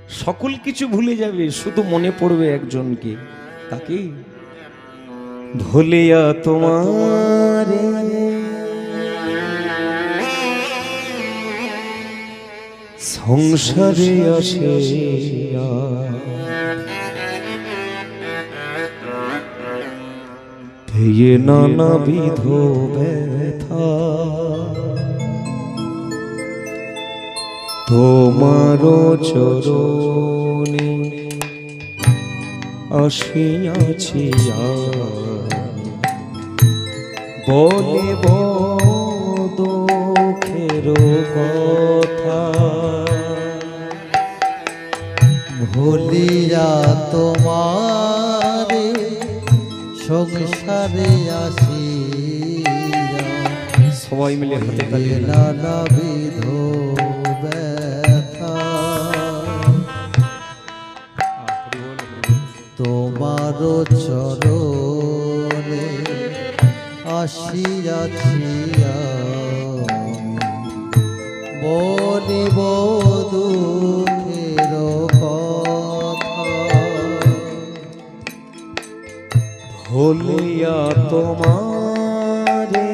সকল কিছু ভুলে যাবে, শুধু মনে পড়বে একজনকে। তাকে ভুলিয়া তোমার সংসারে আসিয়া পেয়ে নানাবিধ ব্যথা, তোমার চরণে আসিয়াছি বলিব দুঃখের কথা, ভুলিয়া তোমারে সংসারে আসিয়া সবাই মিলে হাতে তালি নানাবিধ ব্যথা, তোমার চরণে আসিয়াছি বলিব দুঃখের কথা, ভুলিয়া তোমারে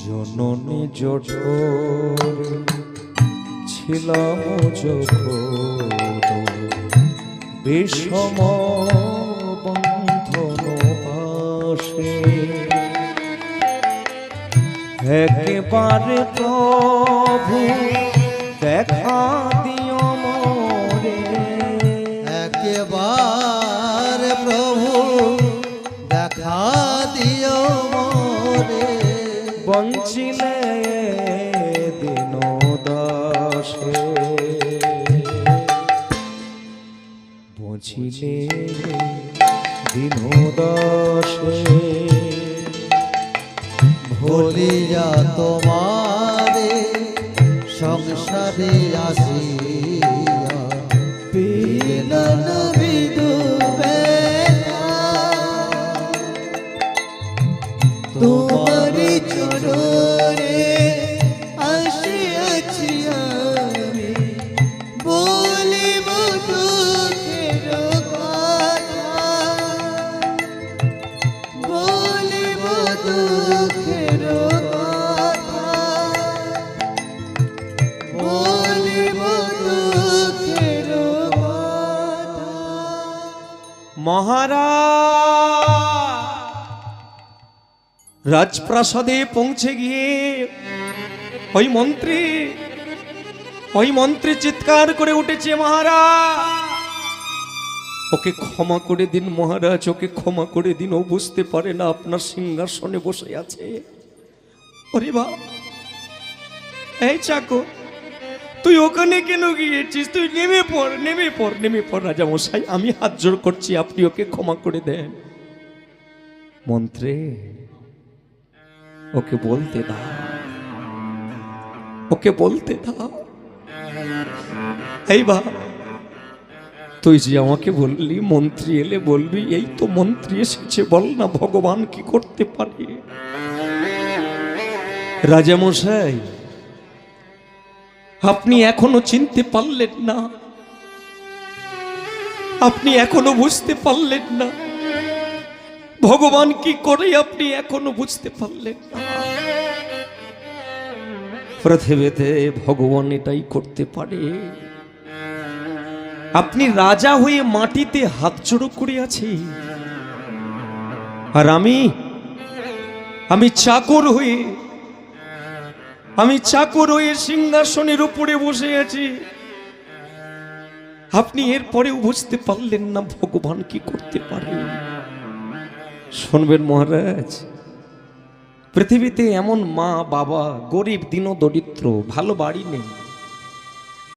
জননী জঠোর ছিলাম যখন বিষম বন্ধন পাশে, একেবারে প্রভু দেখা দিও মোরে, একেবারে প্রভু দেখা দিও মোরে, বঞ্চিলে দিন দাসে, বঞ্চিলে দিন দাসে, ভুলিয়া তোমারে সংসারে আসিয়া পেয়ে নানাবিধ ব্যথা, তোমারি চরণে আসিয়াছি আমি বলিব দুঃখের কথা, বলিব দুঃখের কথা, বলিব দুঃখের কথা। মহারাজ রাজপ্রাসাদে পৌঁছে গিয়ে ওই মন্ত্রী চিৎকার করে উঠেছে, মহারাজ ওকে ক্ষমা করে দিন, মহারাজ ওকে ক্ষমা করে দিন, ও বুঝতে পারে না আপনার সিংহাসনে বসে আছে। ওরে বাবা, এই চাকর তুই ওখানে কেন গিয়েছিস? তুই নেমে পড় রাজা মশাই, আমি হাত জোড় করছি, আপনি ওকে ক্ষমা করে দেন। মন্ত্রী ওকে বলতে দাও, ওকে বলতে দাও। এই বা তুই যে আমাকে বললি মন্ত্রী এলে বলবি, এই তো মন্ত্রী এসেছে, বল না ভগবান কি করতে পারে। রাজা মশাই আপনি এখনো চিনতে পারলেন না, আপনি এখনো বুঝতে পারলেন না ভগবান কি করে, আপনি এখনো বুঝতে পারলেন না। পৃথিবীতে ভগবান এটাই করতে পারে। আপনি রাজা হয়ে মাটিতে হাত জোড়ো করে আছি, আর আমি চাকর হয়ে সিংহাসনের উপরে বসে আছি। আপনি এরপরেও বুঝতে পারলেন না ভগবান কি করতে পারে। শুনবেন মহারাজ, পৃথিবীতে এমন মা বাবা, গরিব দীন দরিদ্র, ভালো বাড়ি নেই,